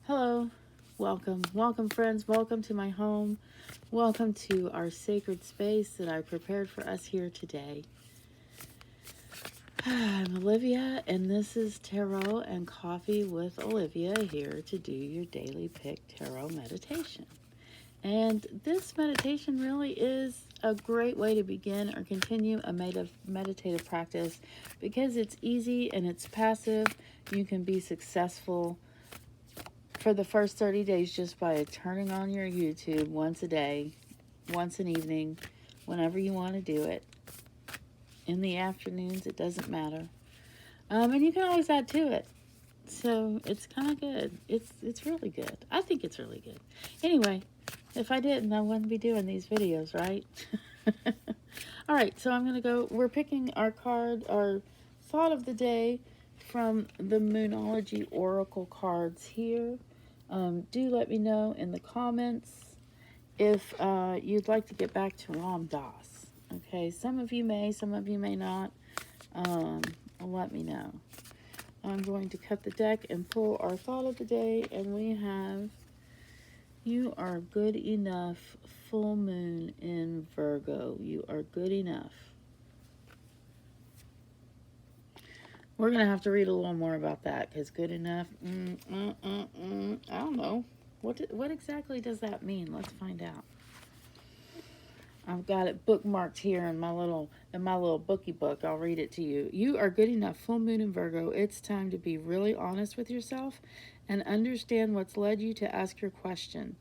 Hello, welcome friends, welcome to my home, welcome to our sacred space that I prepared for us here today. I'm Olivia, and this is Tarot and Coffee with Olivia, here to do your daily pick tarot meditation. And this meditation really is a great way to begin or continue a meditative practice because it's easy and it's passive. You can be successful for the first 30 days just by turning on your YouTube once a day, once an evening, whenever you want to do it. In the afternoons, it doesn't matter. And you can always add to it. So it's kind of good. It's really good. I think it's really good. Anyway, if I didn't, I wouldn't be doing these videos, right? All right, so I'm going to go. We're picking our card, our thought of the day from the Moonology Oracle cards here. Do let me know in the comments if you'd like to get back to Ram Dass. Okay, some of you may not. Let me know. I'm going to cut the deck and pull our thought of the day, and we have, you are good enough, full moon in Virgo. You are good enough. We're going to have to read a little more about that, because good enough, I don't know. What exactly does that mean? Let's find out. I've got it bookmarked here in my little bookie book. I'll read it to you. You are good enough, full moon in Virgo. It's time to be really honest with yourself and understand what's led you to ask your question.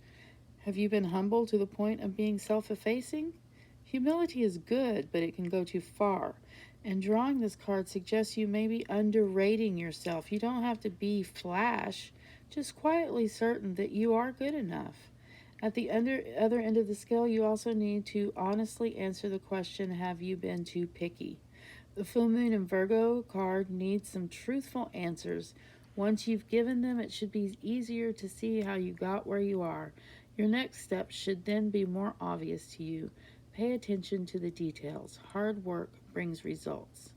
Have you been humble to the point of being self-effacing? Humility is good, but it can go too far. And drawing this card suggests you may be underrating yourself. You don't have to be flash, just quietly certain that you are good enough. At the other end of the scale, you also need to honestly answer the question, have you been too picky? The full moon in Virgo card needs some truthful answers. Once you've given them, it should be easier to see how you got where you are. Your next step should then be more obvious to you. Pay attention to the details. Hard work brings results.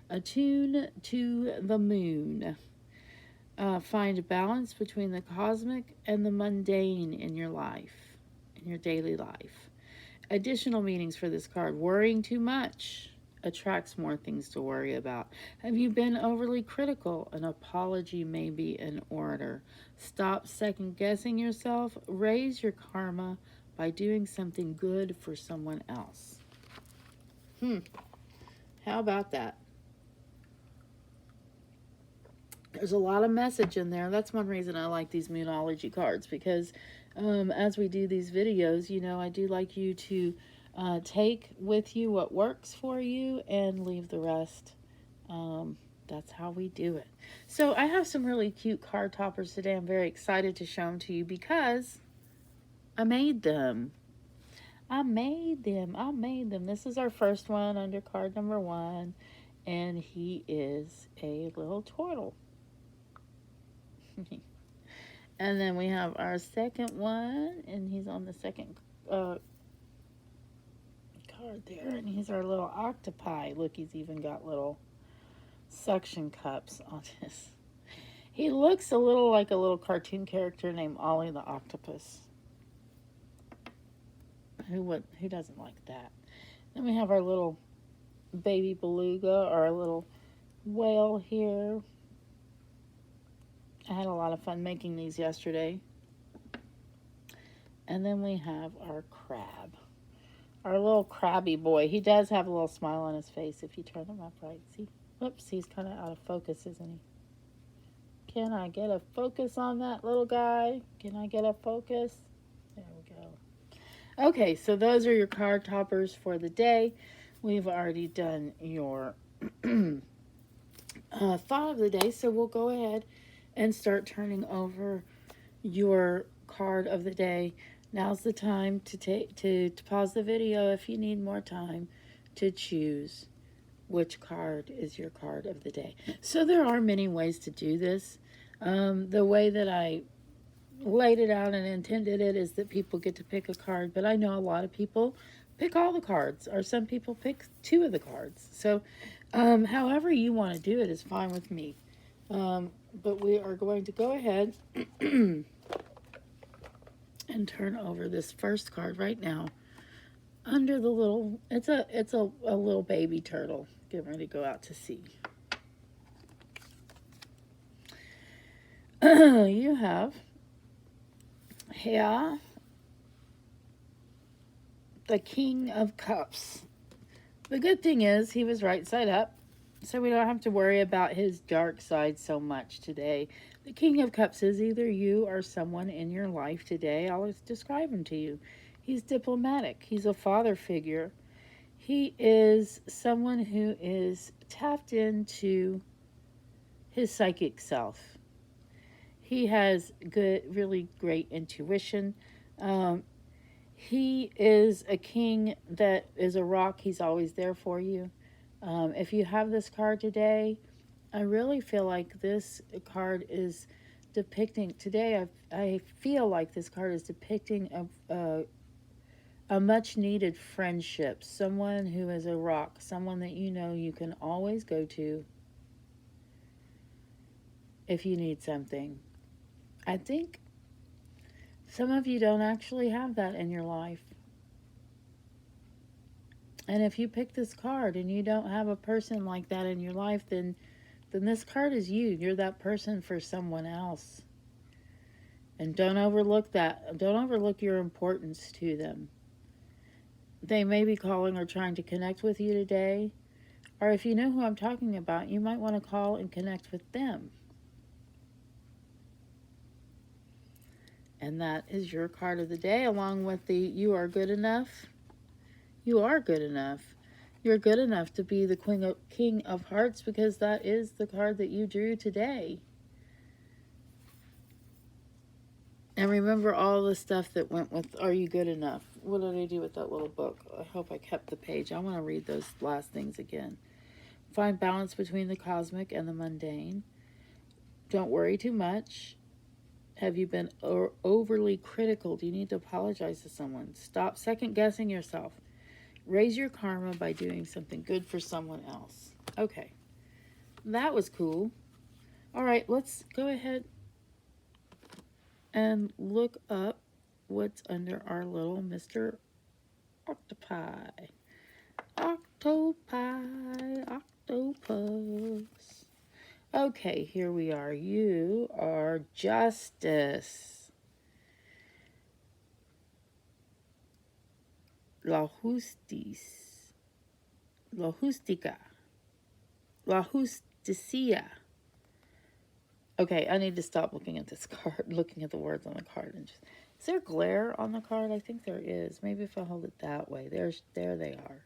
Attune to the moon. Find balance between the cosmic and the mundane in your life, in your daily life. Additional meanings for this card. Worrying too much attracts more things to worry about. Have you been overly critical? An apology may be in order. Stop second guessing yourself. Raise your karma by doing something good for someone else. How about that? There's a lot of message in there. That's one reason I like these Moonology cards, because as we do these videos, I do like you to take with you what works for you and leave the rest. That's how we do it. So I have some really cute card toppers today. I'm very excited to show them to you because I made them. This is our first one under card number 1, and he is a little turtle. And then we have our second one, and he's on the second card there, and he's our little octopi. Look, he's even got little suction cups on his. He looks a little like a little cartoon character named Ollie the Octopus. Who doesn't like that? Then we have our little baby beluga, or our little whale here. I had a lot of fun making these yesterday. And then we have our crab. Our little crabby boy. He does have a little smile on his face if you turn him up right. See? Whoops, he's kind of out of focus, isn't he? Can I get a focus on that little guy? Can I get a focus? There we go. Okay, so those are your card toppers for the day. We've already done your thought of the day, so we'll go ahead and start turning over your card of the day. Now's the time to pause the video if you need more time to choose which card is your card of the day. So there are many ways to do this. The way that I laid it out and intended it is that people get to pick a card, but I know a lot of people pick all the cards, or some people pick 2 of the cards. So however you want to do it is fine with me. But we are going to go ahead and turn over this first card right now. Under the little, it's a little baby turtle getting ready to go out to sea. You have here the King of Cups. The good thing is he was right side up, so we don't have to worry about his dark side so much today. The King of Cups is either you or someone in your life today. I'll describe him to you. He's diplomatic. He's a father figure. He is someone who is tapped into his psychic self. He has good, really great intuition. He is a king that is a rock. He's always there for you. If you have this card today, I really feel like this card is depicting, today I feel like this card is depicting a much needed friendship. Someone who is a rock. Someone that you know you can always go to if you need something. I think some of you don't actually have that in your life. And if you pick this card and you don't have a person like that in your life, then this card is you. You're that person for someone else. And don't overlook that. Don't overlook your importance to them. They may be calling or trying to connect with you today. Or if you know who I'm talking about, you might want to call and connect with them. And that is your card of the day, along with the you are good enough. You are good enough. You're good enough to be the King of Hearts, because that is the card that you drew today. And remember all the stuff that went with Are You Good Enough? What did I do with that little book? I hope I kept the page. I want to read those last things again. Find balance between the cosmic and the mundane. Don't worry too much. Have you been overly critical? Do you need to apologize to someone? Stop second-guessing yourself. Raise your karma by doing something good for someone else. Okay. That was cool. All right, let's go ahead and look up what's under our little Mr. Octopi. Octopus. Okay, here we are. You are Justice. La Justica. La Justicia. Okay, I need to stop looking at this card, looking at the words on the card. And just, is there glare on the card? I think there is. Maybe if I hold it that way. There they are.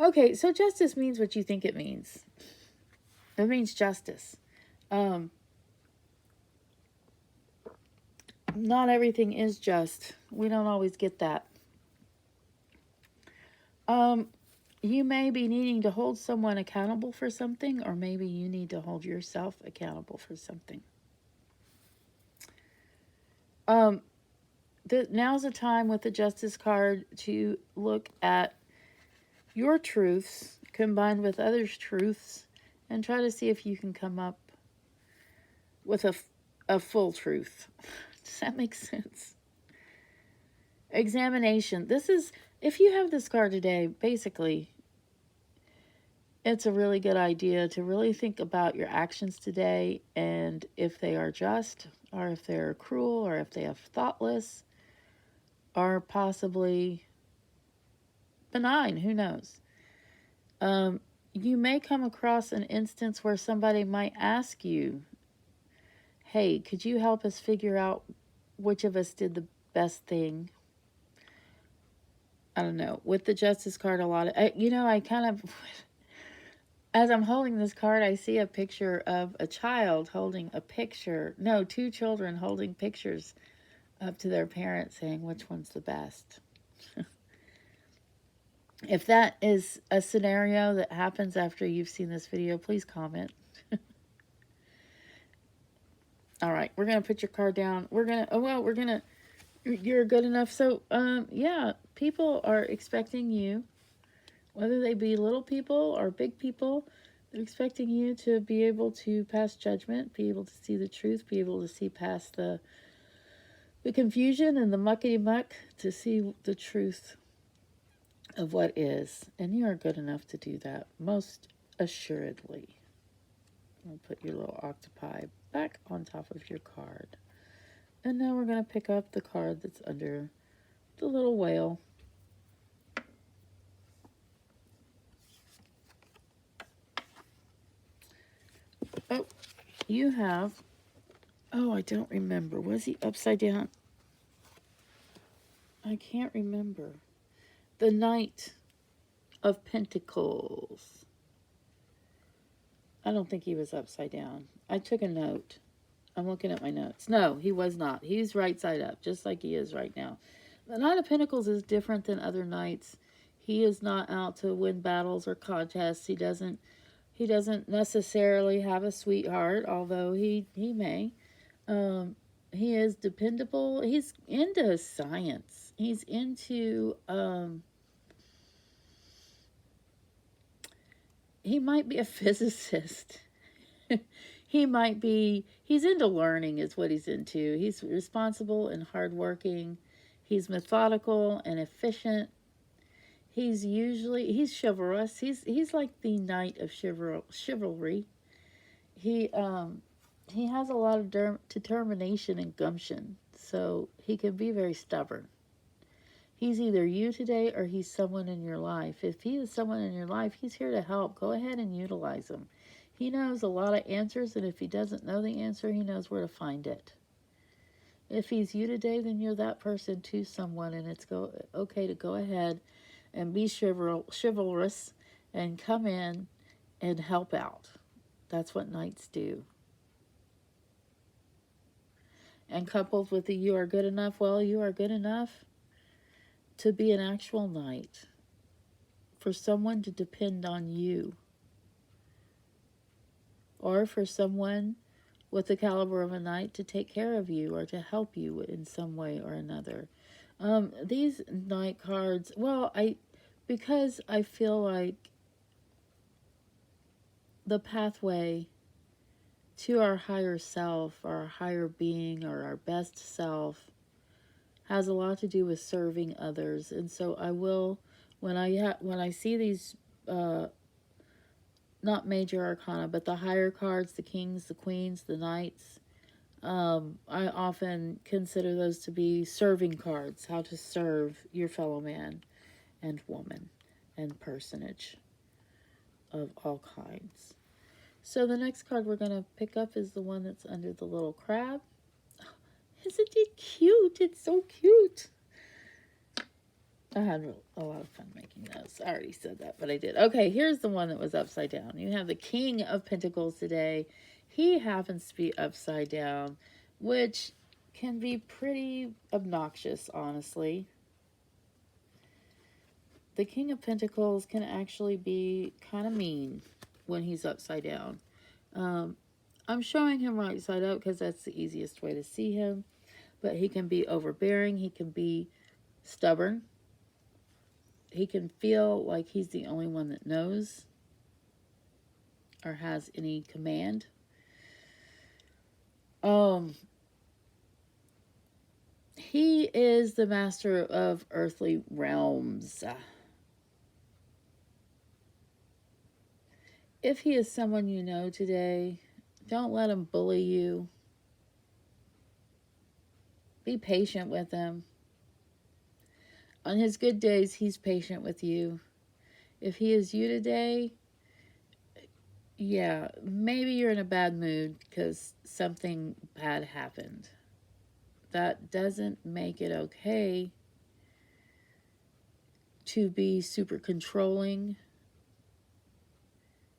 Okay, so justice means what you think it means. It means justice. Not everything is just. We don't always get that. You may be needing to hold someone accountable for something, or maybe you need to hold yourself accountable for something. Now's the time with the Justice card to look at your truths combined with others' truths and try to see if you can come up with a full truth. Does that make sense? Examination. This is, if you have this card today, basically, it's a really good idea to really think about your actions today and if they are just, or if they're cruel, or if they are thoughtless, or possibly benign. Who knows? You may come across an instance where somebody might ask you, hey, could you help us figure out which of us did the best thing? I don't know. With the Justice card, a lot of, I kind of, as I'm holding this card, I see a picture of a child holding a picture. No, two children holding pictures up to their parents saying which one's the best. If that is a scenario that happens after you've seen this video, please comment. All right, we're going to put your card down. You're good enough. So, yeah, people are expecting you, whether they be little people or big people, they're expecting you to be able to pass judgment, be able to see the truth, be able to see past the the confusion and the muckety muck to see the truth of what is. And you are good enough to do that, most assuredly. I'll put your little octopi back on top of your card. And now we're going to pick up the card that's under the little whale. Oh, you have... Oh, I don't remember. Was he upside down? I can't remember. The Knight of Pentacles. I don't think he was upside down. I took a note. I'm looking at my notes. No, he was not. He's right side up, just like he is right now. The Knight of Pentacles is different than other knights. He is not out to win battles or contests. He doesn't necessarily have a sweetheart, although he may. He is dependable. He's into science. He's into he might be a physicist. He's into learning is what he's into. He's responsible and hardworking. He's methodical and efficient. He's chivalrous. He's like the knight of chivalry. He has a lot of determination and gumption, so he can be very stubborn. He's either you today or he's someone in your life. If he is someone in your life, he's here to help. Go ahead and utilize him. He knows a lot of answers, and if he doesn't know the answer, he knows where to find it. If he's you today, then you're that person to someone, and it's okay to go ahead and be chivalrous and come in and help out. That's what knights do. And coupled with the you are good enough, well, you are good enough to be an actual knight, for someone to depend on you, or for someone with the caliber of a knight to take care of you or to help you in some way or another. These knight cards, because I feel like the pathway to our higher self, our higher being, or our best self has a lot to do with serving others. And so I will, when I see these, not major arcana, but the higher cards, the kings, the queens, the knights, I often consider those to be serving cards, how to serve your fellow man and woman and personage of all kinds. So the next card we're going to pick up is the one that's under the little crab. Isn't it cute? It's so cute. I had a lot of fun making those. I already said that, but I did. Okay, here's the one that was upside down. You have the King of Pentacles today. He happens to be upside down, which can be pretty obnoxious, honestly. The King of Pentacles can actually be kind of mean when he's upside down. I'm showing him right side up because that's the easiest way to see him. But he can be overbearing. He can be stubborn. He can feel like he's the only one that knows or has any command. He is the master of earthly realms. If he is someone you know today, don't let him bully you. Be patient with him. On his good days, he's patient with you. If he is you today, yeah, maybe you're in a bad mood because something bad happened. That doesn't make it okay to be super controlling,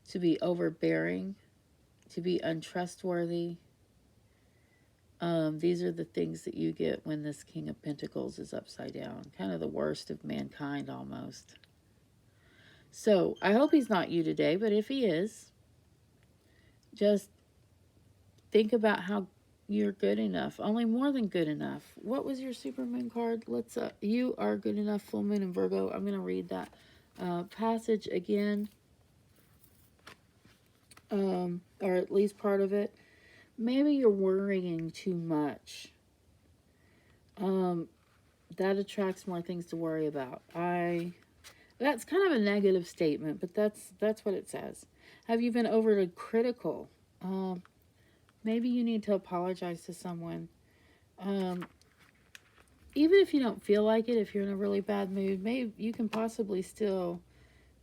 to be overbearing, to be untrustworthy. These are the things that you get when this King of Pentacles is upside down. Kind of the worst of mankind, almost. So, I hope he's not you today, but if he is, just think about how you're good enough. Only more than good enough. What was your supermoon card? You are good enough, full moon in Virgo. I'm going to read that passage again. Or at least part of it. Maybe you're worrying too much. That attracts more things to worry about. That's kind of a negative statement, but that's what it says. Have you been overly critical? Um, Maybe you need to apologize to someone. Um, Even if you don't feel like it, if you're in a really bad mood, maybe you can possibly still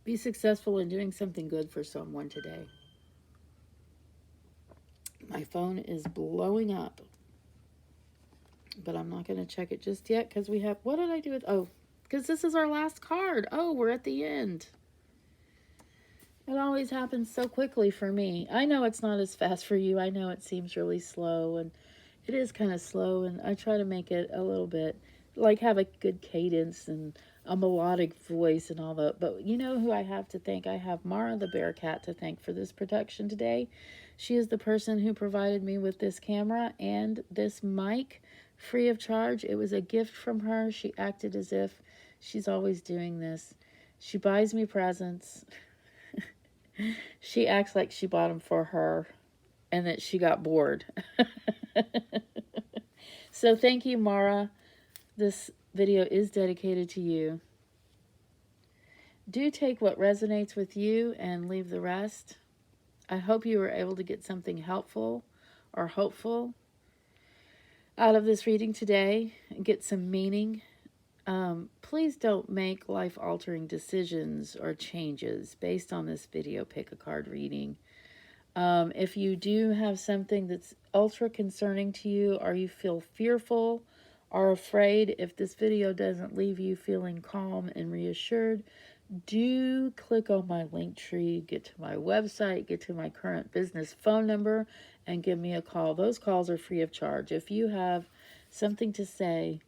be successful in doing something good for someone today. My phone is blowing up, but I'm not going to check it just yet because we have. What did I do with? Oh, because this is our last card. Oh, we're at the end. It always happens so quickly for me. I know it's not as fast for you. I know it seems really slow, and it is kind of slow, and I try to make it a little bit like have a good cadence and a melodic voice and all that. But you know who I have to thank? I have Mara the Bear Cat to thank for this production today. She is the person who provided me with this camera and this mic free of charge. It was a gift from her. She acted as if she's always doing this. She buys me presents. She acts like she bought them for her and that she got bored. So thank you, Mara. This video is dedicated to you. Do take what resonates with you and leave the rest. I hope you were able to get something helpful or hopeful out of this reading today and get some meaning. Please don't make life-altering decisions or changes based on this video pick a card reading. If you do have something that's ultra concerning to you, or you feel fearful or afraid, if this video doesn't leave you feeling calm and reassured, do click on my link tree, get to my website, get to my current business phone number, and give me a call. Those calls are free of charge. If you have something to say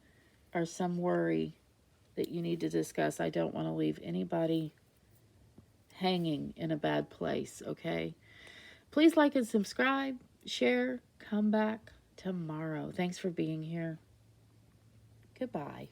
or some worry that you need to discuss, I don't want to leave anybody hanging in a bad place, okay? Please like and subscribe, share, come back tomorrow. Thanks for being here. Goodbye.